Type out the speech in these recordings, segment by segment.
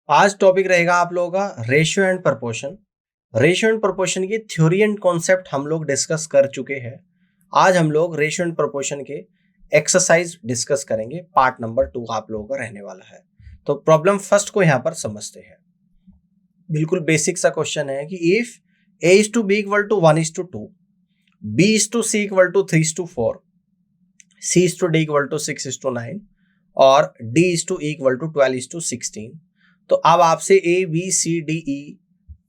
आज टॉपिक रहेगा आप लोगों का ratio and proportion. Ratio and proportion की थ्योरी एंड कॉन्सेप्ट हम लोग डिस्कस कर चुके हैं। आज हम लोग रेशियो एंड प्रपोर्शन के एक्सरसाइज डिस्कस करेंगे। पार्ट नंबर 2 आप लोगों का रहने वाला है। तो प्रॉब्लम फर्स्ट को यहाँ पर समझते हैं। बिल्कुल बेसिक सा क्वेश्चन है कि if a is to b equal to 1 is to 2, b is to c equal to 3 is to 4, c is to d equal to 6 is to 9 और d is to e equal to 12 is to 16। तो अब आपसे A B C D E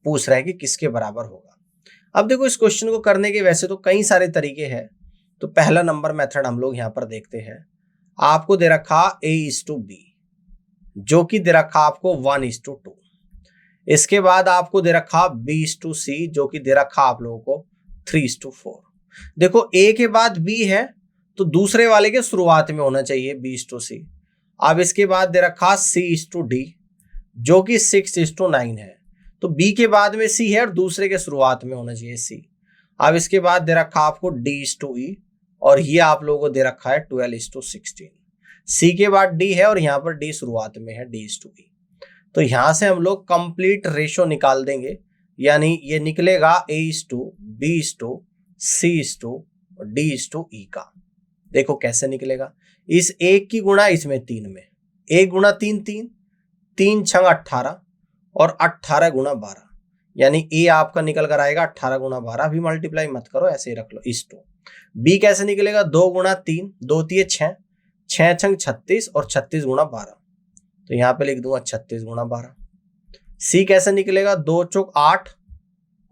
पूछ रहा है कि किसके बराबर होगा। अब देखो, इस क्वेश्चन को करने के वैसे तो कई सारे तरीके हैं। तो पहला नंबर मेथड हम लोग यहाँ पर देखते हैं। आपको दे रखा a is to b, जो कि दे रखा आपको 1 is to 2। इसके बाद आपको दे रखा b is to c, जो कि दे रखा आप लोगों को 3 is to 4। देखो, a के बाद b है तो दूसरे वाले के शुरुआत में होना चाहिए b is to c। अब इसके बाद दे रखा c is to d, जो कि 6 is to 9 है। तो b के बाद में c है और दूसरे के शुरुआत में होना चाहिए c। अब इसके बाद दे रखा आपको d is to e और ये आप लोगों को दे रखा है 12 is to 16। c के बाद d है और यहाँ पर d शुरुआत में है, d is to e। तो यहां से हम लोग कंप्लीट रेशो निकाल देंगे, यानी ये निकलेगा a is to b is to c is to d is to e का। देखो कैसे निकलेगा। इस एक की गुणा इसमें 3 में, 1 गुणा 3 3, 3 छंग 18 और 18 गुणा 12, यानी a आपका निकल कर आएगा 18 गुणा 12। भी मल्टीप्लाई मत करो, ऐसे ही रख लो। इस टू b कैसे निकलेगा, 2 गुणा 3, 2 3 6, 6 छंग 36 और 36 गुणा 12। तो यहाँ पे लिख दूंगा 36 गुणा 12। सी कैसे निकलेगा, 2 चौक 8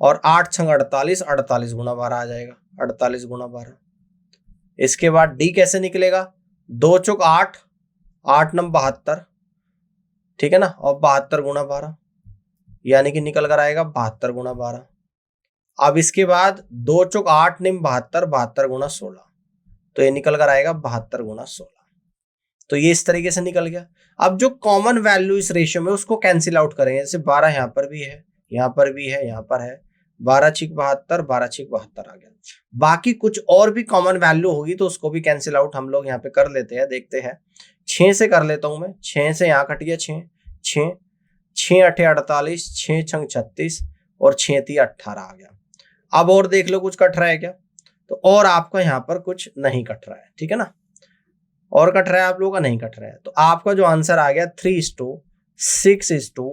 और 8 छंग 48, 48 गुणा 12 आ जाएगा, 48 गुणा 12। इसके बाद डी कैसे निकलेगा, 2 चौक 8, 8 नम 72, ठीक है ना, और 72 गुणा 12, यानी कि निकल कर आएगा 72 गुणा 12। अब इसके बाद 2 चौक 8 निम 72, 72 गुणा 16, तो ये निकल कर आएगा 72 गुणा 16। तो ये इस तरीके से निकल गया। अब जो कॉमन वैल्यू इस रेशियो में उसको कैंसिल आउट करेंगे। जैसे 12 यहाँ पर भी है, यहाँ पर भी है, यहाँ पर है, 12 छिक 72, 12 छिक 72 आ गया। बाकी कुछ और भी कॉमन वैल्यू होगी तो उसको भी कैंसिल आउट हम लोग यहाँ पे कर लेते हैं। देखते हैं, 6 से कर लेता हूं मैं। 6 से यहाँ कट गया 6, 6 6 8 48, 6 छंग 36 और 6 3 18 आ गया। अब और देख लो कुछ कट रहा है क्या, तो और आपका यहाँ पर कुछ नहीं कट रहा है, ठीक है ना। और कट रहा है आप लोगों का, नहीं कट रहा है। तो आपका जो आंसर आ गया 3 is to 6 is to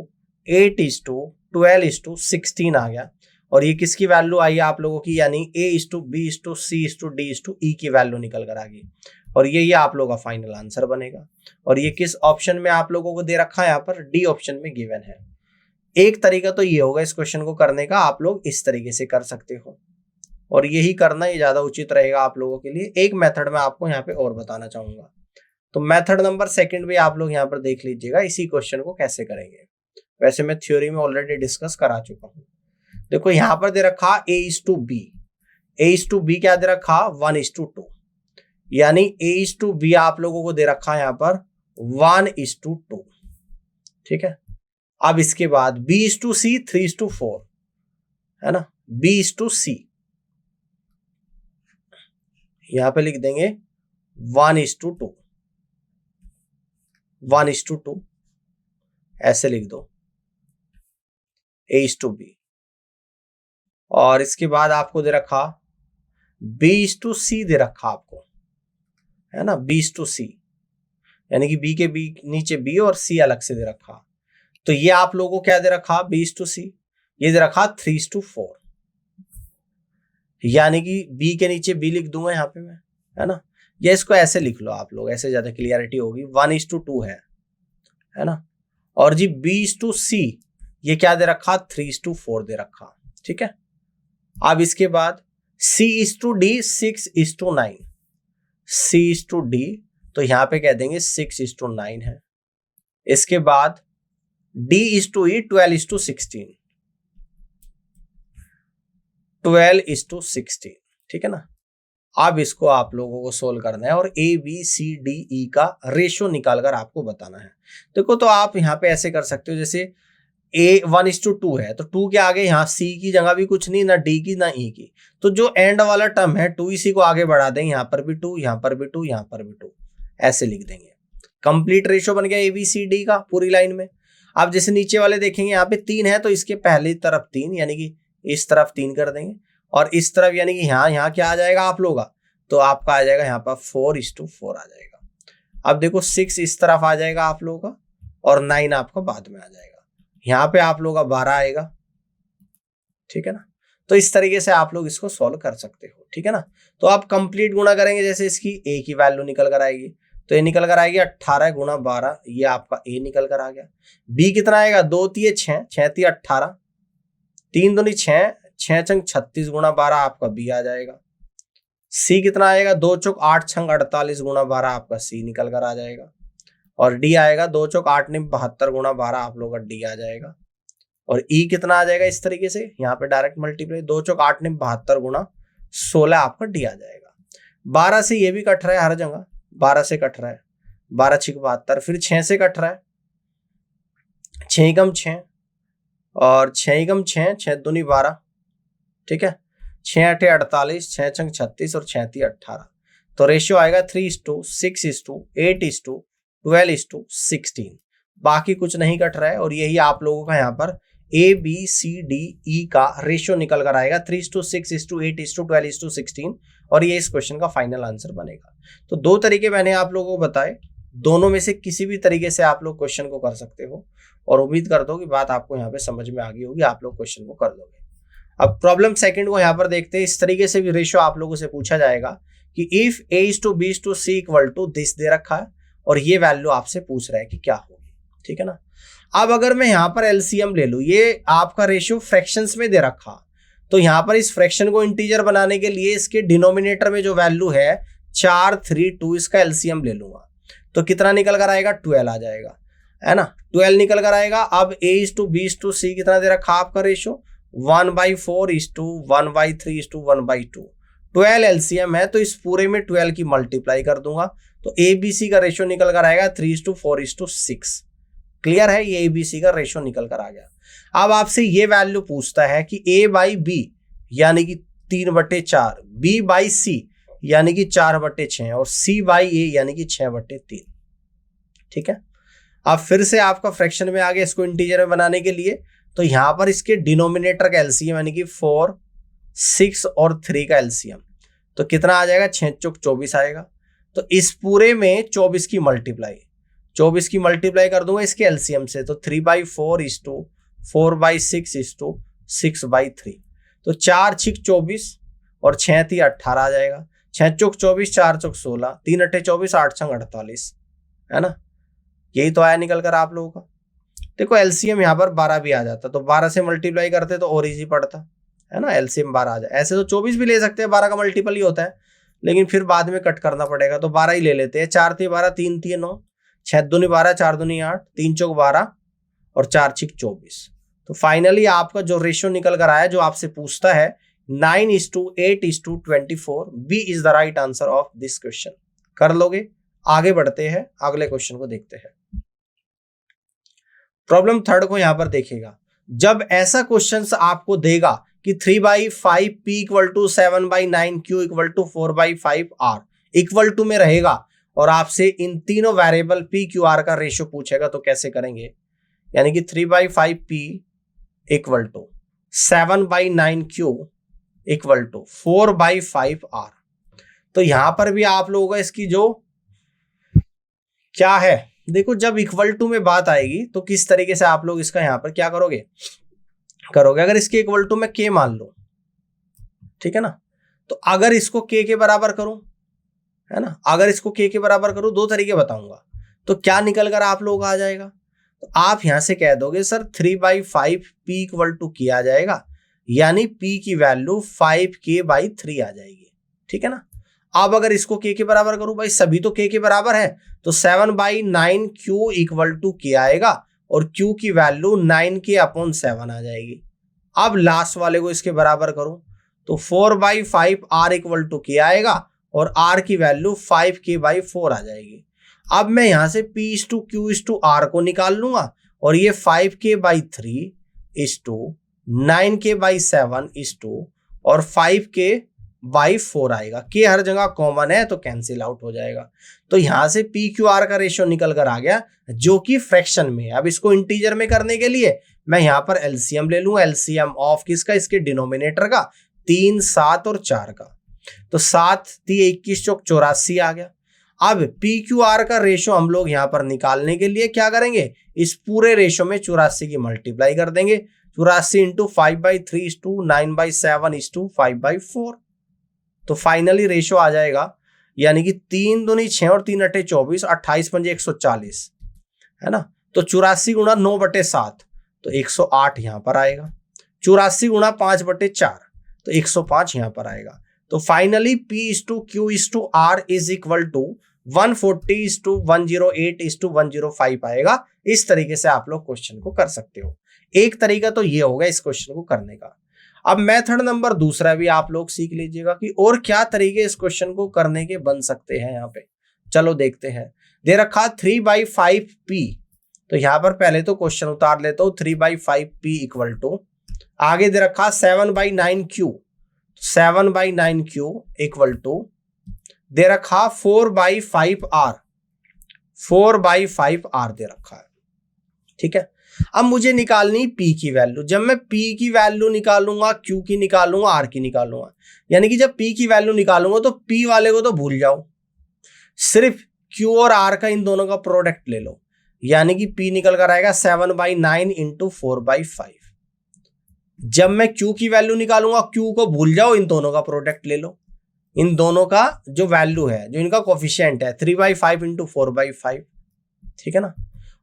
8 is to 12 is to 16 आ गया। और ये किसकी वैल्यू आई आप लोगों की, यानी a is to b is to c is to d is to e की वैल्यू निकल कर आ गई। और ये आप लोगों का फाइनल आंसर बनेगा। और ये किस ऑप्शन में आप लोगों को दे रखा है, यहाँ पर डी ऑप्शन में गिवन है। एक तरीका तो ये होगा इस क्वेश्चन को करने का, आप लोग इस तरीके से कर सकते हो और यही करना ये ज्यादा उचित रहेगा आप लोगों के लिए। एक मेथड में आपको यहाँ पे और बताना चाहूंगा। तो मेथड नंबर 2 भी आप लोग यहाँ पर देख लीजिएगा, इसी क्वेश्चन को कैसे करेंगे। वैसे मैं थ्योरी में ऑलरेडी डिस्कस करा चुका हूँ। देखो यहाँ पर दे रखा a is to b, a is to b क्या दे रखा, 1 is to 2, यानी a is to b आप लोगों को दे रखा है यहाँ पर 1 is to 2, ठीक है। अब इसके बाद b is to c 3 is to 4, है ना, b is to c यहाँ पे लिख देंगे 1 is to 2, 1 is to 2 ऐसे लिख दो, a is to b। और इसके बाद आपको दे रखा b is to c दे रखा आपको, है ना, b is to c, यानी कि b के b नीचे b और c अलग से दे रखा। तो ये आप लोगों को क्या दे रखा, b is to c, ये दे रखा 3 is to 4, यानी कि b के नीचे b लिख दूंगा यहाँ पे मैं, है ना। या इसको ऐसे लिख लो आप लोग, ऐसे ज्यादा क्लियरिटी होगी। 1 is to 2 है ना। और जी b is to c ये क्या दे रखा, 3 is to 4 दे रखा, ठीक है। अब इसके बाद c is to d 6 is to 9, c is to d तो यहां पे कह देंगे 6 is to 9 है। इसके बाद d is to e 12 is to 16, 12 is to 16, ठीक है ना। अब इसको आप लोगों को सोल्व करना है और a b c d e का रेशियो निकालकर आपको बताना है। देखो, तो आप यहाँ पे ऐसे कर सकते हो, जैसे a 1 is to 2 है तो 2 के आगे यहाँ c की जगह भी कुछ नहीं, ना d की ना e की, तो जो एंड वाला टर्म है 2 इसी को आगे बढ़ा देंगे, यहाँ पर भी 2, यहाँ पर भी 2, यहाँ पर भी 2, ऐसे लिख देंगे। कंप्लीट रेशियो बन गया a b c d का पूरी लाइन में। आप जैसे नीचे वाले देखेंगे यहाँ पे 3 है तो इसके पहली तरफ 3 यानी कि इस तरफ 3 कर देंगे और इस तरफ यानी कि यहाँ क्या आ जाएगा आप लोगों का, तो आपका आ जाएगा यहाँ पर 4:4 आ जाएगा। अब देखो 6 इस तरफ आ जाएगा आप लोगों का और 9 आपका बाद में आ जाएगा। यहाँ पे आप लोगों का 12 आएगा, ठीक है ना। तो इस तरीके से आप लोग इसको सॉल्व कर सकते हो, ठीक है ना। तो आप कंप्लीट गुणा करेंगे, जैसे इसकी a की वैल्यू निकल कर आएगी तो ये निकल कर आएगी 18 गुणा 12, ये आपका a निकल कर आ गया। b कितना आएगा, 2 तिये 6, 6 तिये 18, 3 दूनी 6, 6 छंग 36 गुणा 12 आपका b आ जाएगा। c कितना आएगा, 2 चौक 8 छंग 48 गुणा 12 आपका c निकल कर आ जाएगा। और d आएगा 2 चौक 8 निम 72 गुणा 12 आप लोग का d आ जाएगा। और e कितना आ जाएगा, इस तरीके से यहाँ पे डायरेक्ट मल्टीप्लाई 2 चौक 8 निम 72 गुणा 16 आपका d आ जाएगा। 12 से ये भी कट रहा है हर जगह, 12 से कट रहा है, 12 6 72, फिर 6 से कट रहा है, 6 कम 6 और 6 कम 6, 6 दूनी 12, ठीक है, 6 8 48, 6 छंग 36 और 6 3 18। तो रेशियो आएगा 3:6:8:12:16। बाकी कुछ नहीं कट रहा है और यही आप लोगों का यहाँ पर ABCDE का रेशियो निकल कर आएगा 3:6:8:12:16 और ये इस क्वेश्चन का फाइनल आंसर बनेगा। तो दो तरीके मैंने आप लोगों को बताए, दोनों में से किसी भी तरीके से आप लोग क्वेश्चन को कर सकते हो और उम्मीद करता हूँ कि बात आपको यहाँ पे समझ में आ गई होगी, आप लोग क्वेश्चन को कर लोगे। अब प्रॉब्लम सेकंड को यहाँ पर देखते हैं। इस तरीके से भी रेशियो आप लोगों से पूछा जाएगा कि if A:B:C equal to this दे रखा है और ये वैल्यू आपसे पूछ रहा है कि क्या होगी, ठीक है ना। अब अगर मैं यहाँ पर एलसीएम ले लूं, ये आपका रेशियो फ्रैक्शंस में दे रखा, तो यहाँ पर इस फ्रैक्शन को इंटीजर बनाने के लिए इसके डिनोमिनेटर में जो वैल्यू है 4 3 2, इसका एलसीएम ले लूंगा तो कितना निकल कर आएगा, 12 आ जाएगा, है ना। 12 निकल कर आएगा। अब A:B:C कितना दे रखा आपका रेशियो 1/4:1/3:1/2। 12 एलसीएम है तो इस पूरे में 12 की मल्टीप्लाई कर दूंगा तो ABC का रेशियो निकल कर आएगा 3:4:6। क्लियर है, ये ABC का रेशियो निकल कर आ गया। अब आपसे ये वैल्यू पूछता है कि A/B यानी कि 3/4, B/C यानी कि 4/6 और C/A यानी कि 6/3, ठीक है। अब फिर से आपका फ्रैक्शन में आ गया, इसको इंटीजर में बनाने के लिए तो यहां पर इसके डिनोमिनेटर का एलसीएम यानी कि 4 6 और 3 का एलसीएम तो कितना आ जाएगा, 6 चौक 24 आएगा। तो इस पूरे में 24 की मल्टीप्लाई कर दूंगा इसके एलसीएम से तो 3/4:4/6:6/3 तो 4 6 24 और 6 3 18 आ जाएगा। 6 चौक 24, 4 चौक 16, 3 8 24, 8 छंग 48, है ना। यही तो आया निकल कर आप लोगों का। देखो एलसीएम यहाँ पर 12 भी आ जाता तो 12 से मल्टीप्लाई करते तो और इजी पड़ता, है ना। एलसीएम 12 आ जाए, ऐसे तो 24 भी ले सकते हैं, 12 का मल्टीपल ही होता है, लेकिन फिर बाद में कट करना पड़ेगा तो 12 ही ले लेते हैं। 4 3 12, 3 3 9, 6 दूनी 12, 4 दूनी 8, 3 चौक 12 और 4 6 24। तो फाइनली आपका जो रेशियो निकल कर आया जो आपसे पूछता है 9:8:24, B is the right answer of this question. कर लोगे। आगे बढ़ते हैं, अगले क्वेश्चन को देखते हैं। प्रॉब्लम थर्ड को यहां पर देखेगा। जब ऐसा क्वेश्चन आपको देगा कि 3/5 P equal to 7/9 Q equal to 4/5 R equal to में रहेगा और आपसे इन तीनों वेरिएबल P Q R का रेशियो पूछेगा तो कैसे करेंगे। यानी कि 3/5 P equal to 7/9 Q equal to 4/5 R। तो यहां पर भी आप लोगों का इसकी जो क्या है, देखो जब इक्वल टू में बात आएगी तो किस तरीके से आप लोग इसका यहां पर क्या करोगे। अगर इसके इक्वल टू में K मान लो, ठीक है ना, तो अगर इसको K के बराबर करूं, है ना, अगर इसको K के बराबर करूं, दो तरीके बताऊंगा तो क्या निकल कर आप लोग आ जाएगा। तो आप यहां से कह दोगे sir 3/5 P equal to K आ जाएगा, यानी P की वैल्यू 5K/3 आ जाएगी, ठीक है ना। अब अगर इसको K के बराबर करूं, भाई सभी तो K के बराबर है तो 7/9 Q इक्वल टू K आएगा और Q की वैल्यू 9K/7 आ जाएगी। अब लास्ट वाले को इसके बराबर करूं तो 4/5 R इक्वल टू K आएगा और R की वैल्यू 5K/4 आ जाएगी। अब मैं यहां से P/Q/R को निकाल लूंगा और ये 5K/3 9K/7 और 5K बाई 4 आएगा। के हर जगह कॉमन है तो कैंसिल आउट हो जाएगा। तो यहां से पी क्यू आर का रेशियो निकल कर आ गया जो कि फ्रैक्शन में है। अब इसको इंटीजर में करने के लिए मैं यहां पर एलसीएम ले लूं। एलसीएम ऑफ किसका? इसके डिनोमिनेटर का, 3, 7 और 4 का। तो 7 3 21 चौक 84 आ गया। अब पी क्यू आर का रेशियो हम लोग यहां पर निकालने के लिए क्या करेंगे? इस पूरे रेशियो में 84 की मल्टीप्लाई कर देंगे। 84 into 5/3 is to 9/7 is to 5/4। तो फाइनली रेशियो आ जाएगा, यानी कि 3 दूनी 6 और 3 अट्ठे 24, 28 पंजे 140, है ना। तो 84 गुणा 9/7 तो 108 यहां पर आएगा। 84 गुणा 5/4 तो 105 यहां पर आएगा। तो finally P is to Q is to R is equal to 140 is to 108 is to 105 आएगा। इस तरीके से आप लोग क्वेश्चन को कर सकते हो। एक तरीका तो ये होगा इस क्वेश्चन को करने का। अब मेथड नंबर दूसरा भी आप लोग सीख लीजिएगा कि और क्या तरीके इस क्वेश्चन को करने के बन सकते हैं। यहाँ पे चलो देखते हैं। दे रखा 3/5P, तो यहां पर पहले तो क्वेश्चन उतार लेता हूं। 3/5P इक्वल टू, आगे दे रखा 7/9Q, 7/9Q इक्वल टू दे रखा 4/5R, 4/5R दे रखा है। ठीक है, अब मुझे निकालनी P की वैल्यू। जब मैं P की वैल्यू निकालूंगा, Q की निकालूंगा, R की निकालूंगा, यानी कि जब P की वैल्यू निकालूंगा तो P वाले को तो भूल जाओ, सिर्फ Q और R का इन दोनों का प्रोडक्ट ले लो, यानी कि P निकल कर आएगा 7/9 इंटू 4/5। जब मैं Q की वैल्यू निकालूंगा, Q को भूल जाओ, इन दोनों का प्रोडक्ट ले लो। इन दोनों का जो वैल्यू है, जो इनका कोफिशिएंट है, 3/5 इंटू 4/5, ठीक है ना।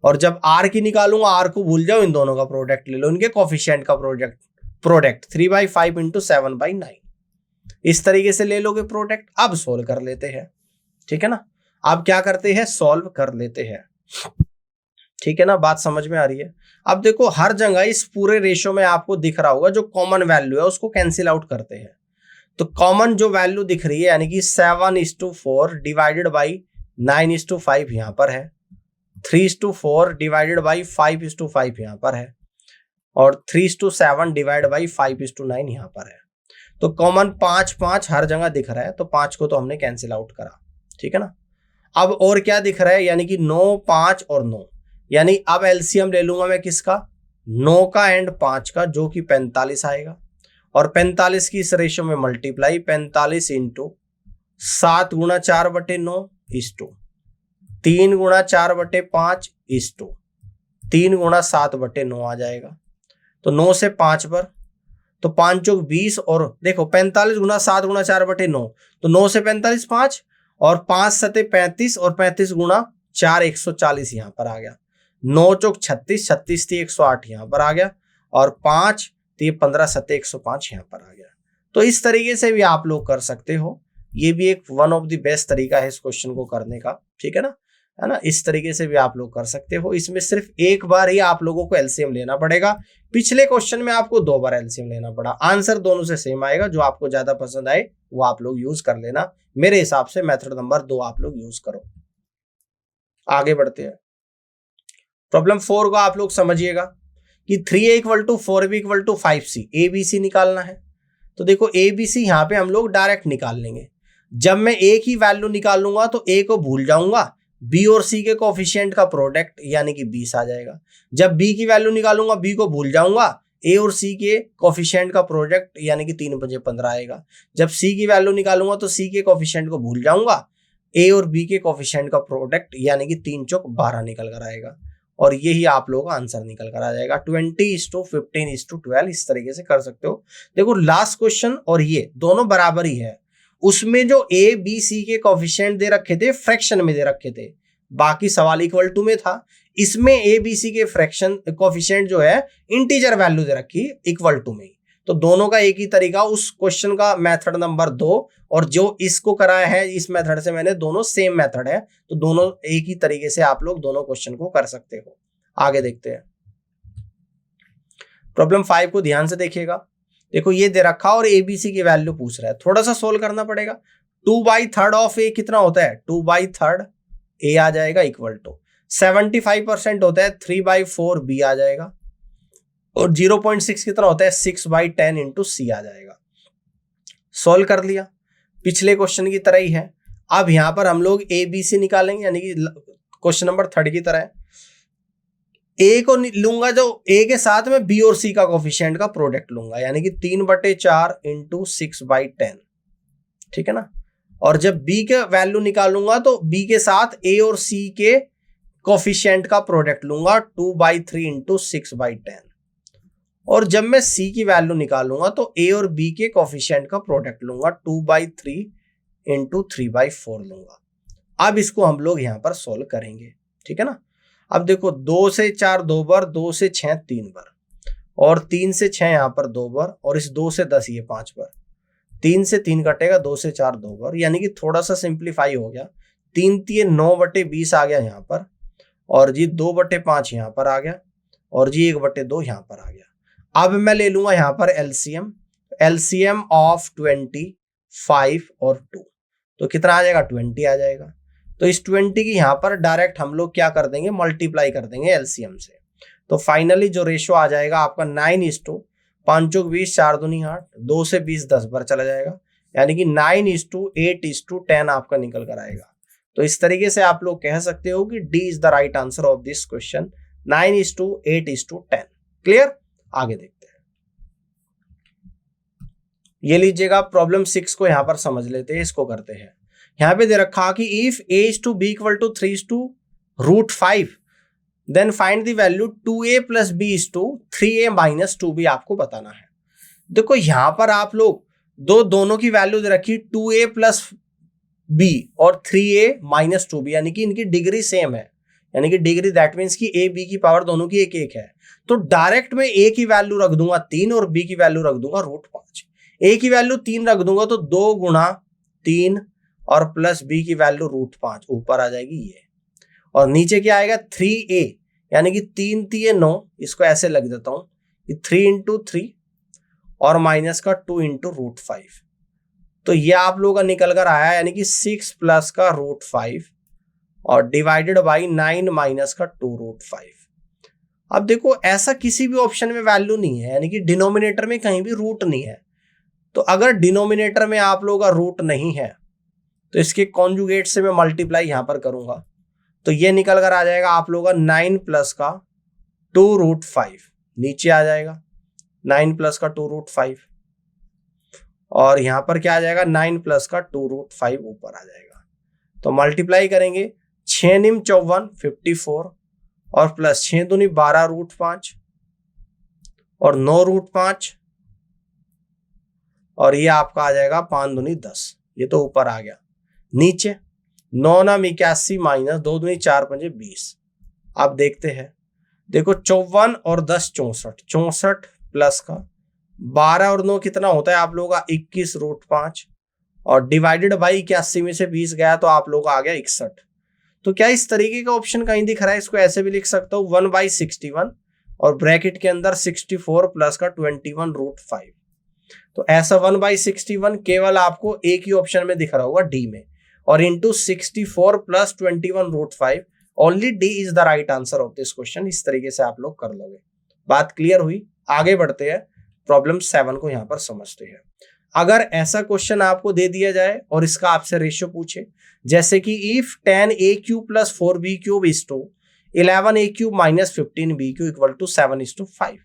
और जब R की निकालूंगा, R को भूल जाओ, इन दोनों का प्रोडक्ट ले लो, इनके कोफिशिएंट का प्रोडक्ट 3/5 इंटू 7/9। इस तरीके से ले लोगे प्रोडक्ट। अब सोल्व कर लेते हैं, ठीक है ना। अब क्या करते हैं? सॉल्व कर लेते हैं, ठीक है ना। बात समझ में आ रही है। अब देखो, हर जगह इस पूरे रेशियो में आपको दिख रहा होगा जो कॉमन वैल्यू है उसको कैंसिल आउट करते हैं। तो कॉमन जो वैल्यू दिख रही है, यानी कि 7:4 डिवाइडेड बाई 9:5 यहां पर है, 3:4 डिवाइडेड बाई 5:5 यहां पर है, और 3:7 डिवाइड बाई 5:9 यहां पर है। तो कॉमन 5 हर जगह दिख रहा है, तो 5 को तो हमने कैंसिल आउट करा, ठीक है ना। अब और क्या दिख रहा है? यानी कि 9, 5 और 9, यानी अब एलसीएम ले लूंगा मैं किसका? 9 का एंड 5 का, जो कि 45 आएगा। और 45 की इस रेशियो में मल्टीप्लाई, 45 इंटू 7 गुणा 4/9 इस टू 3 गुणा 4/5 इस टू 3 गुणा 7/9 आ जाएगा। तो 9 से 5 पर, तो 5 चौक 20, और देखो 45 गुणा 7 गुणा 4/9, तो 9 से 45 5, और 5 सते 35, और 35 गुणा 4 140 यहां पर आ गया। 9 चौक 36, 36 थी 108 यहां पर आ गया, और 5 तो 15 सते 105 यहां पर आ गया। तो इस तरीके से भी आप लोग कर सकते हो। ये भी एक वन ऑफ द बेस्ट तरीका है इस क्वेश्चन को करने का, ठीक है ना। इस तरीके से भी आप लोग कर सकते हो। इसमें सिर्फ एक बार ही आप लोगों को एलसीएम लेना पड़ेगा। पिछले क्वेश्चन में आपको 2 बार एलसीएम लेना पड़ा। आंसर दोनों से सेम आएगा। जो आपको ज्यादा पसंद आए वो आप लोग यूज कर लेना। मेरे हिसाब से मेथड नंबर 2 आप लोग यूज करो। आगे बढ़ते हैं। प्रॉब्लम 4 को आप लोग समझिएगा कि 3a equal to 4b equal to 5c, ABC निकालना है। तो देखो ABC यहां पे हम लोग डायरेक्ट निकाल लेंगे। जब मैं a की वैल्यू निकालूंगा तो a को भूल जाऊंगा, b और c के कोफिशिएंट का प्रोडक्ट यानी कि 20 आ जाएगा। जब b की वैल्यू निकालूंगा, b को भूल जाऊंगा, a और c के कोफिशिएंट का प्रोडक्ट यानी कि 3 पंजे 15 आएगा। जब c की वैल्यू निकालूंगा तो c के कोफिशिएंट को भूल जाऊंगा, a और b के कोफिशिएंट का प्रोडक्ट यानी कि 3 चौक 12 निकल कर आएगा, और यही आप लोगों का आंसर निकल कर आ जाएगा। 20:15:12 इस तरीके से कर सकते हो। देखो लास्ट क्वेश्चन और ये दोनों बराबर ही है। उसमें जो a b c के कोफिशिएंट दे रखे थे फ्रैक्शन में दे रखे थे, बाकी सवाल इक्वल टू में था। इसमें a b c के फ्रैक्शन कोफिशिएंट जो है इंटीजर वैल्यू दे रखी इक्वल टू में। तो दोनों का एक ही तरीका, उस क्वेश्चन का मेथड नंबर 2 और जो इसको कराया है इस मेथड से मैंने, दोनों सेम मेथड है। तो दोनों एक ही तरीके से आप लोग दोनों क्वेश्चन को कर सकते हो। आगे देखते हैं। प्रॉब्लम 5 को ध्यान से देखिएगा। देखो ये दे रखा और ABC की वैल्यू पूछ रहा है, थोड़ा सा सोल्व करना पड़ेगा। 2/3 ऑफ A कितना होता है? 2/3 A आ जाएगा इक्वल टू 75% होता है 3/4 B आ जाएगा, और 0.6 कितना होता है? 6/10 इंटू C आ जाएगा। सॉल्व कर लिया, पिछले क्वेश्चन की तरह ही है। अब यहां पर हम लोग ए बी सी निकालेंगे, यानी कि क्वेश्चन नंबर 3 की तरह है। ए को लूंगा, जो ए के साथ में बी और सी का कोफिशिएंट का प्रोडक्ट लूंगा, यानी कि 3/4 इंटू 6/10, ठीक है ना। और जब बी के वैल्यू निकालूंगा तो बी के साथ ए और सी के कोफिशिएंट का प्रोडक्ट लूंगा 2/3 इंटू 6/10। और जब मैं सी की वैल्यू निकालूंगा तो ए और बी के कोफिशिएंट का प्रोडक्ट लूंगा 2/3 इंटू 3/4 लूंगा। अब इसको हम लोग यहां पर सोल्व करेंगे, ठीक है ना। अब देखो 2 से 4 2 बार, 2 से 6 3 बार, और 3 से 6 यहां पर 2 बार, और इस 2 से 10 ये 5 बार। 3 से 3 कटेगा, 2 से 4 2 बार, यानी कि थोड़ा सा सिंप्लीफाई हो गया। 3 3 9/20 आ गया यहाँ पर, और जी 2/5 यहाँ पर आ गया, और जी 1/2 यहाँ पर आ गया। अब मैं ले लूंगा यहाँ पर एलसीएम, एलसीएम ऑफ 25 और 2, तो कितना आ जाएगा 20 आ जाएगा। तो इस 20 की यहाँ पर डायरेक्ट हम लोग क्या कर देंगे, मल्टीप्लाई कर देंगे एलसीएम से। तो फाइनली जो रेशो आ जाएगा आपका 9:5 20 4 दूनी 8, 2 से 20 10 बार चला जाएगा, यानी कि 9:8:10 आपका निकल कर आएगा। तो इस तरीके से आप लोग कह सकते हो कि D is the right answer of this question, 9:8:10। Clear, आगे देखते हैं। ये लीजिएगा प्रॉब्लम 6 को यहां पर समझ लेते हैं, इसको करते हैं। यहां पे दे रखा कि if a is to b equal to 3:5 then find the value 2a plus b is to 3a minus 2b आपको बताना है। देखो यहां पर आप लोग दोनों की वैल्यू दे रखी 2a plus b और 3a minus 2b, यानी कि इनकी डिग्री सेम है, यानी कि डिग्री दैट मीन्स की a b की पावर दोनों की 1 है। तो डायरेक्ट में a की वैल्यू रख दूंगा 3 और b की वैल्यू रख दूंगा √5। a की वैल्यू 3 रख दूंगा तो 2 गुणा 3 और प्लस b की वैल्यू √5 ऊपर आ जाएगी ये, और नीचे क्या आएगा 3a, यानी कि 3 3 9, इसको ऐसे लग देता हूं कि 3 इंटू 3 और माइनस का 2 इंटू √5। तो ये आप लोगों का निकल कर आया, यानी कि 6 प्लस का √5 और डिवाइडेड बाई 9 माइनस का 2 √5। अब देखो ऐसा किसी भी ऑप्शन में वैल्यू नहीं है, यानी कि डिनोमिनेटर में कहीं भी रूट नहीं है। तो अगर डिनोमिनेटर में आप लोगों का रूट नहीं है तो इसके कॉन्जुगेट से मैं मल्टीप्लाई यहां पर करूंगा, तो ये निकल कर आ जाएगा आप लोगों का 9 प्लस का 2 √5 नीचे आ जाएगा, 9 प्लस का 2 √5, और यहां पर क्या आ जाएगा 9 प्लस का 2 √5 ऊपर आ जाएगा। तो मल्टीप्लाई करेंगे, 6 9 54 54 और प्लस 6 दूनी 12 √5 और 9 √5, और ये आपका आ जाएगा 5 दूनी 10, ये तो ऊपर आ गया। नीचे 9 9 81 माइनस 2 दूनी 4 5 20। आप देखते हैं, देखो 54 और 10 64, 64 प्लस का 12 और 9 कितना होता है आप लोगों का 21 √5, और डिवाइडेड बाई 81 में से 20 गया तो आप लोगों का आ गया 61। तो क्या इस तरीके का ऑप्शन कहीं दिख रहा है? इसको ऐसे भी लिख सकता हूँ 1/61 और ब्रैकेट के अंदर 64 प्लस का 21 √5। तो ऐसा 1/61 केवल आपको एक ही ऑप्शन में दिख रहा होगा डी में, और into 64 plus 21 √5, only D is the right answer of this question. इस तरीके से आप लोग कर लोगे। बात क्लियर हुई? आगे बढ़ते हैं, प्रॉब्लम 7 को यहां पर समझते हैं। अगर ऐसा क्वेश्चन आपको दे दिया जाए और इसका आपसे रेशियो पूछे, जैसे कि if 10a³ + 4b³ is to 11a³ - 15b³ equal to 7:5,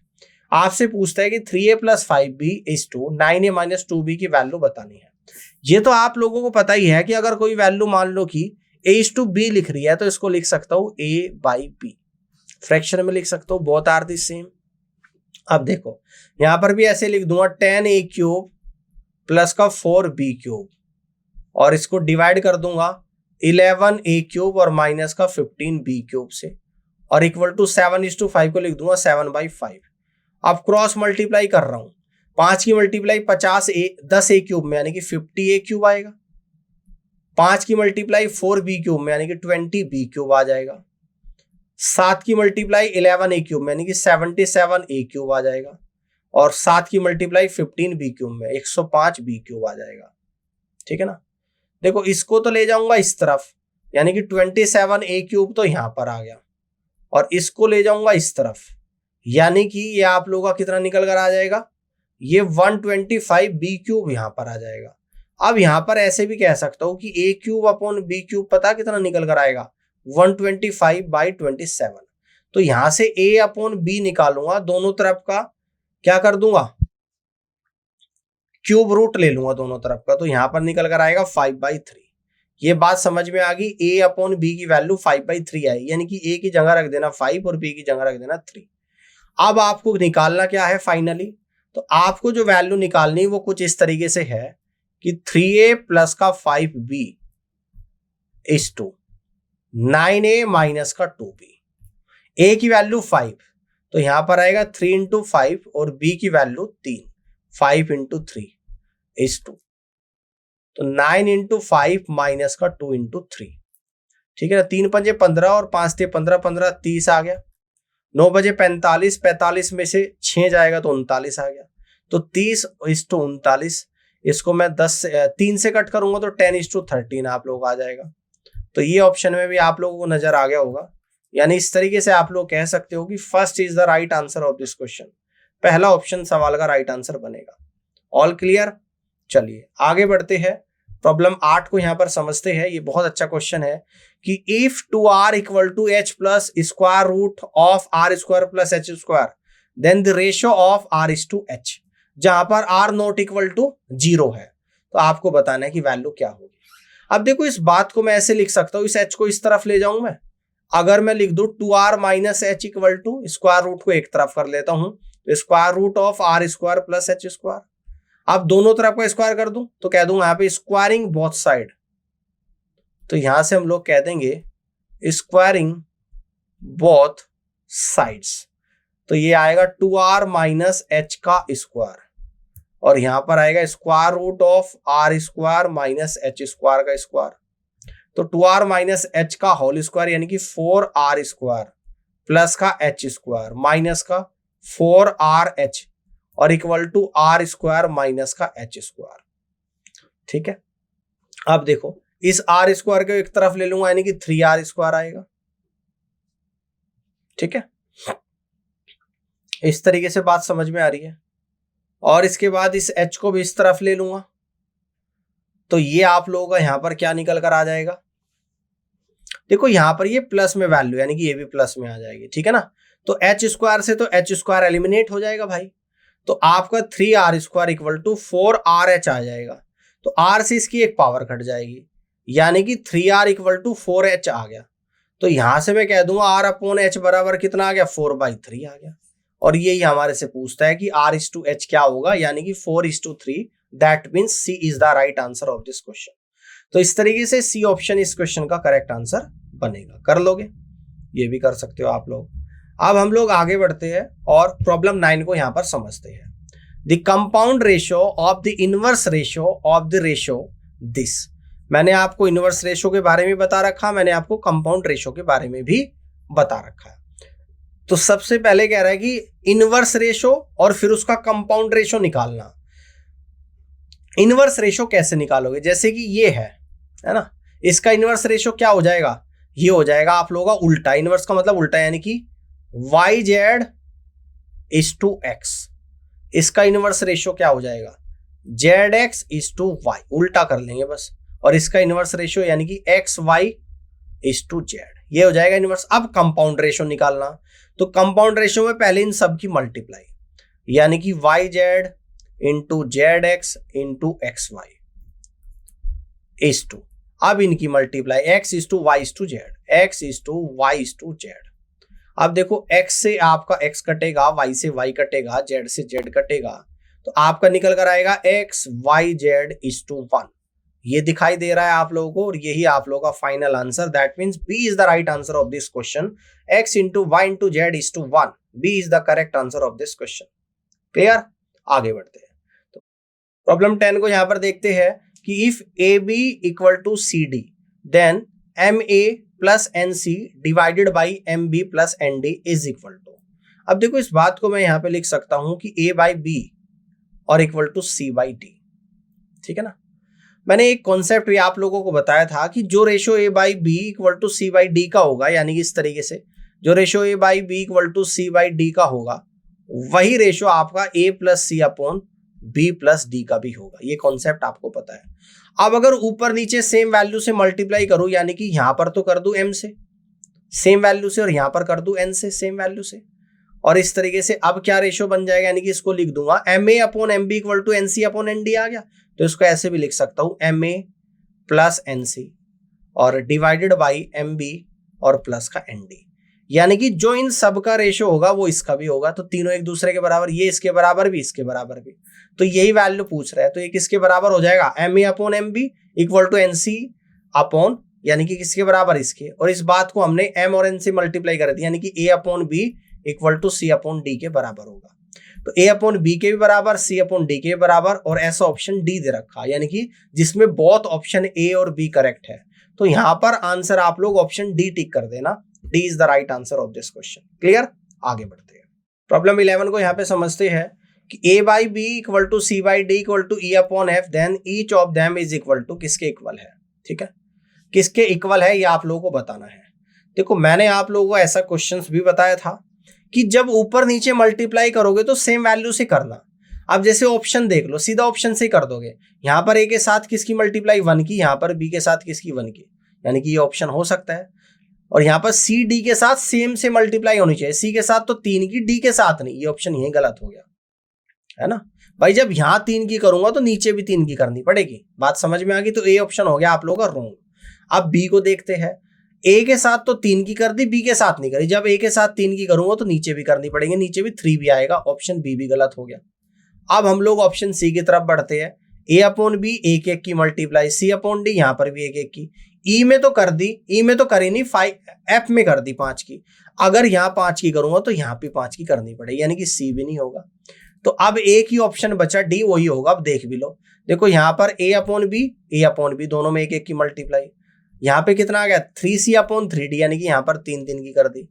आपसे पूछता है कि 3a + 5b is to 9a - 2b की वैल्यू बतानी है। ये तो आप लोगों को पता ही है कि अगर कोई वैल्यू मान लो कि a/b लिख रही है तो इसको लिख सकता हूं a/b, फ्रैक्शन में लिख सकता हूं, बोथ आर द सेम। अब देखो यहां पर भी ऐसे लिख दूंगा 10a³ प्लस का 4b³ और इसको डिवाइड कर दूंगा 11a³ और माइनस का 15b³ से, और इक्वल टू 7:5 को लिख दूंगा 7/5। अब क्रॉस मल्टीप्लाई कर रहा हूं, 5 की मल्टीप्लाई 10a³ में यानी कि 50a³ आएगा, 5 की मल्टीप्लाई 4b³ में यानी कि 20b³ आ जाएगा, 7 की मल्टीप्लाई 11a³ में यानी कि 77a³ आ जाएगा, और 7 की मल्टीप्लाई 15b³ में 105b³ आ जाएगा। ठीक है ना। देखो इसको तो ले जाऊंगा इस तरफ, यानी कि 27a³ तो यहां पर आ गया, और इसको ले जाऊंगा इस तरफ, यानी कि ये आप लोगों का कितना निकल कर आ जाएगा, ये 125 बी क्यूब यहां पर आ जाएगा। अब यहां पर ऐसे भी कह सकता हूं कि ए क्यूब अपॉन बी क्यूब पता कितना निकल कर आएगा 125/27। तो यहां से ए अपॉन बी निकालूंगा, दोनों तरफ का क्या कर दूंगा क्यूब रूट ले लूंगा दोनों तरफ का, तो यहां पर निकल कर आएगा 5/3। ये बात समझ में आ गई, ए अपॉन बी की वैल्यू 5/3 आई, यानी कि ए की जगह रख देना 5 और बी की जगह रख देना 3। अब आपको निकालना क्या है फाइनली, तो आपको जो वैल्यू निकालनी वो कुछ इस तरीके से है कि 3a प्लस का 5b is to 9a minus का 2b। a की वैल्यू 5, तो यहां पर आएगा 3 इंटू 5 और b की वैल्यू 3, 5 इंटू 3 इज टू, तो 9 इंटू 5 माइनस का 2 इंटू 3। ठीक है ना, 3 पंजे 15 और 5 थे 15, 15 30 आ गया। 9 बजे 45, 45 में से 6 जाएगा तो 39 आ गया। तो 30 इज टू 39, इसको मैं 3 से कट करूंगा तो 10 इज टू 13 आप लोग आ जाएगा। तो ये ऑप्शन में भी आप लोगों को नजर आ गया होगा। यानी इस तरीके से आप लोग कह सकते हो कि first is the right answer of this question, पहला ऑप्शन सवाल का राइट आंसर बनेगा। All clear? चलिए आगे बढ़ते हैं, प्रॉब्लम 8 को यहां पर समझते हैं। ये बहुत अच्छा क्वेश्चन है कि if 2r equal to h plus square root of r square plus h square then the ratio of r is to h, जहां पर r नॉट इक्वल टू 0 है, तो आपको बताना है कि वैल्यू क्या होगी। अब देखो इस बात को मैं ऐसे लिख सकता हूं, इस h को इस तरफ ले जाऊं मैं, अगर मैं लिख दूं 2r minus h equal to square root को एक तरफ कर लेता हूं, तो square root of r square plus h square. अब दोनों तरफ का स्क्वायर कर दूं तो कह दूंगा यहाँ पे स्क्वायरिंग बोथ साइड, तो यहां से हम लोग कह देंगे स्क्वायरिंग बोथ साइड्स, तो ये आएगा 2r माइनस h का स्क्वायर और यहां पर आएगा square root of r square minus h square का स्क्वायर, तो 2r माइनस h का होल स्क्वायर यानी कि 4r स्क्वायर प्लस का h स्क्वायर माइनस का 4rh और equal to r square minus का h स्क्वायर। ठीक है, अब देखो इस r स्क्वायर को एक तरफ ले लूंगा यानी कि 3r स्क्वायर आएगा। ठीक है, इस तरीके से बात समझ में आ रही है। और इसके बाद इस h को भी इस तरफ ले लूंगा, तो ये आप लोगों का यहां पर क्या निकल कर आ जाएगा, देखो यहां पर ये प्लस में वैल्यू यानी कि ये भी प्लस में आ जाएगी। ठीक है ना, तो h स्क्वायर से तो h स्क्वायर एलिमिनेट हो जाएगा भाई, तो आपका 3r square equal to 4rh आ जाएगा, तो r से इसकी एक पावर कट जाएगी यानी कि 3r इक्वल टू 4h आ गया। तो यहां से मैं कह दूंगा r अपॉन h बराबर कितना आ गया 4/3 आ गया। और यही हमारे से पूछता है कि r इज टू h क्या होगा, यानी कि 4:3, that means C is the right answer of this question. तो इस तरीके से C ऑप्शन इस क्वेश्चन का करेक्ट आंसर बनेगा। कर लोगे, ये भी कर सकते हो आप लोग। अब हम लोग आगे बढ़ते हैं और प्रॉब्लम 9 को यहां पर समझते हैं। The compound ratio of the inverse ratio of the ratio this. मैंने आपको इनवर्स रेशियो के बारे में बता रखा, मैंने आपको कंपाउंड रेशियो के बारे में भी बता रखा है। तो सबसे पहले कह रहा है कि इनवर्स रेशियो और फिर उसका कंपाउंड रेशियो निकालना। इनवर्स रेशियो कैसे निकालोगे, जैसे कि ये है ना, इसका इनवर्स रेशियो क्या हो जाएगा, ये हो जाएगा आप लोगों का उल्टा। इनवर्स का मतलब उल्टा यानी कि YZ इज टू X, इसका इनवर्स रेशियो क्या हो जाएगा ZX इज टू Y, उल्टा कर लेंगे बस। और इसका इनवर्स रेशियो यानी कि XY इज टू Z, ये हो जाएगा इनवर्स। अब कंपाउंड रेशियो निकालना, तो कंपाउंड रेशियो में पहले इन सब की मल्टीप्लाई यानी कि YZ into ZX into XY is to, अब इनकी multiply X is to Y is to Z, X is to Y is to Z। अब देखो X से आपका X कटेगा, Y से Y कटेगा, Z से Z कटेगा, तो आपका निकल कर आएगा XYZ इज टू 1। ये दिखाई दे रहा है आप लोगों को और यही आप लोगों का final answer, that means B is the right answer of this question. X into Y into Z is to 1, B is the correct answer of this question. Clear? आगे बढ़ते हैं। तो प्रॉब्लम 10 को यहां पर देखते हैं कि if AB equal to CD then MA plus NC divided by MB plus ND is equal to. अब देखो इस बात को मैं यहां पे लिख सकता हूं कि A बाई B और equal to C by D। ठीक है ना, मैंने एक कॉन्सेप्ट भी आप लोगों को बताया था कि जो ratio A by B equal to C by D का होगा, यानी कि इस तरीके से जो ratio A by B equal to C by D का होगा, वही रेशियो आपका A plus C upon B plus D का भी होगा, ये कॉन्सेप्ट आपको पता है। अब अगर ऊपर नीचे सेम वैल्यू से मल्टीप्लाई करूं, यानी कि यहां पर तो कर दूं m से सेम वैल्यू से और यहां पर कर दूं n से सेम वैल्यू से, और इस तरीके से अब क्या रेशो बन जाएगा, यानी कि इसको लिख दूंगा ma upon M B equal to NC upon N D आ गया। तो इसको ऐसे भी लिख सकता हूं ma प्लस एनसी और डिवाइडेड बाई एम बी और प्लस का एन डी, यानी कि जो इन सब का रेशो होगा वो इसका भी होगा। तो तीनों एक दूसरे के बराबर, ये इसके बराबर भी इसके बराबर भी, तो यही वैल्यू पूछ रहा है। तो ये किसके बराबर हो जाएगा, M A upon M B equal to N C upon, यानी कि किसके बराबर इसके, और इस बात को हमने एम और एन से मल्टीप्लाई कर दिया, यानी कि A upon B equal to C upon D के बराबर होगा। तो ए अपॉन बी के भी बराबर, सी अपॉन डी के भी बराबर, और ऐसा ऑप्शन डी दे रखा, यानी कि जिसमें बोथ ऑप्शन ए और बी करेक्ट है। तो यहां पर आंसर आप लोग ऑप्शन डी टिक कर देना, D is the right answer of this question. Clear, आगे बढ़ते हैं। प्रॉब्लम 11 को यहाँ पे समझते हैं कि A by B equal to C by D equal to E upon F, then each of them is equal to, किसके इक्वल है, ठीक है, किसके इक्वल है ये आप लोगों को बताना है। देखो मैंने आप लोगों को ऐसा क्वेश्चन भी बताया था कि जब ऊपर नीचे मल्टीप्लाई करोगे तो सेम वैल्यू से करना। अब जैसे ऑप्शन देख लो, सीधा ऑप्शन से कर दोगे, यहाँ पर ए के साथ किसकी मल्टीप्लाई 1 की, यहाँ पर बी के साथ किसकी 1 की, यानी कि ये ऑप्शन हो सकता है। और यहाँ पर सी डी के साथ सेम से मल्टीप्लाई होनी चाहिए, सी के साथ तो 3 की, डी के साथ नहीं, ये ऑप्शन यही गलत हो गया, है ना भाई। जब यहाँ 3 की करूंगा तो नीचे भी 3 की करनी पड़ेगी, बात समझ में आ गई। तो ए ऑप्शन हो गया आप लोगों का रॉन्ग। अब बी को देखते हैं, ए के साथ तो 3 की कर दी, बी के साथ नहीं करी। जब ए के साथ 3 की करूंगा तो नीचे भी करनी पड़ेगी, नीचे भी 3 भी आएगा, ऑप्शन बी भी गलत हो गया। अब हम लोग ऑप्शन सी की तरफ बढ़ते हैं, ए अपॉन बी एक एक की मल्टीप्लाई, सी अपॉन डी यहाँ पर भी एक एक की, ई में तो कर दी, ई में तो करी नहीं, 5 एफ में कर दी 5 की। अगर यहाँ 5 की करूंगा तो यहाँ पे 5 की करनी पड़ेगी, यानी कि सी भी नहीं होगा। तो अब एक ही ऑप्शन बचा, डी, वही होगा। अब देख भी लो, देखो यहाँ पर ए अपॉन बी दोनों में एक एक की मल्टीप्लाई, यहाँ पे कितना आ गया 3c अपॉन 3d, यानी कि यहाँ पर 3 3 की कर दी,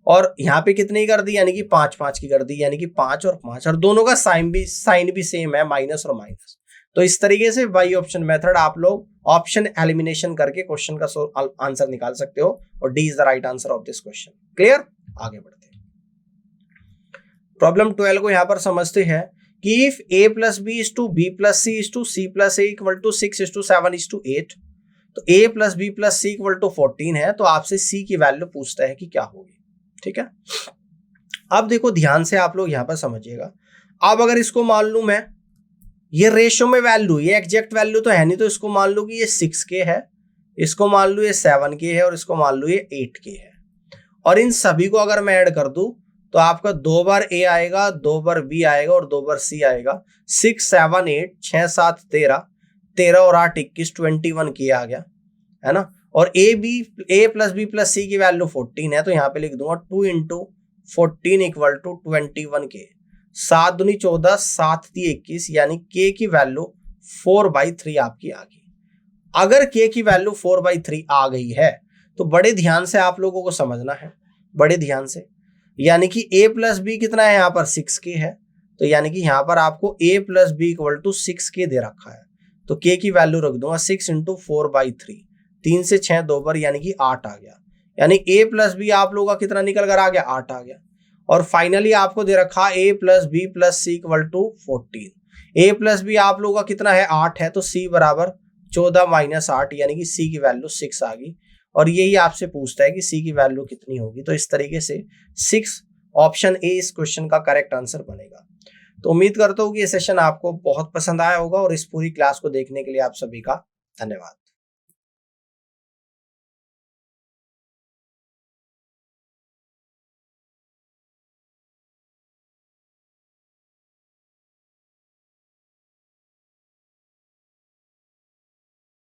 और यहाँ पे कितनी कर दी, यानी कि 5 5 की कर दी, यानी कि 5 और 5, और दोनों का साइन भी सेम है, माइनस और माइनस। तो इस तरीके से बाई ऑप्शन मेथड आप लोग ऑप्शन एलिमिनेशन करके क्वेश्चन का आंसर निकाल सकते हो, और D is the right answer of this question. Clear, आगे बढ़ते हैं। प्रॉब्लम 12 को यहाँ पर समझते हैं कि if a plus B is to B plus C is to C plus A equal to 6 is to 7 is to 8, तो a plus B plus C equal to 14 है, तो आपसे c की वैल्यू पूछता है कि क्या होगी, ठीक है। अब देखो ध्यान से आप लोग यहाँ पर समझिएगा। अब अगर इसको मान लू मैं, ये रेशियो में वैल्यू, ये एग्जैक्ट वैल्यू तो है नहीं, तो इसको मान लू कि ये 6k है, इसको मान लू ये 7k है, और इसको मान लू ये 8k है, और इन सभी को अगर मैं ऐड कर दूं तो आपका 2 बार a आएगा, 2 बार b आएगा और 2 बार c आएगा। 6 7 8 6 7 13, 13 और 8 21, 21k आ गया, है ना। और a प्लस बी प्लस सी की वैल्यू 14 है, तो यहाँ पे लिख दूंगा 2 इंटू 14 इक्वल टू 21k। 7 दूनी 14, 7 ती 21, यानी k की वैल्यू 4/3 आपकी आ गई। अगर k की वैल्यू 4/3 आ गई है तो बड़े ध्यान से आप लोगों को समझना है, बड़े ध्यान से, यानी कि a प्लस बी कितना है, यहाँ पर 6k है, तो यानी कि यहाँ पर आपको a plus B equal to 6k दे रखा है, तो k की वैल्यू रख दूंगा 6 इंटू 4/3, 3 से 6 2 बार, यानी कि 8 आ गया। यानी a प्लस बी आप लोगों का कितना निकल कर आ गया, 8 आ गया। और फाइनली आपको दे रखा a plus B plus C equal to 14। a plus B आप लोगों का कितना है, 8 है, तो c बराबर 14 माइनस 8, यानी कि c की वैल्यू 6 आ गई। और यही आपसे पूछता है कि c की वैल्यू कितनी होगी। तो इस तरीके से 6 ऑप्शन ए इस क्वेश्चन का करेक्ट आंसर बनेगा। तो उम्मीद करता हूँ कि ये सेशन आपको बहुत पसंद आया होगा, और इस पूरी क्लास को देखने के लिए आप सभी का धन्यवाद।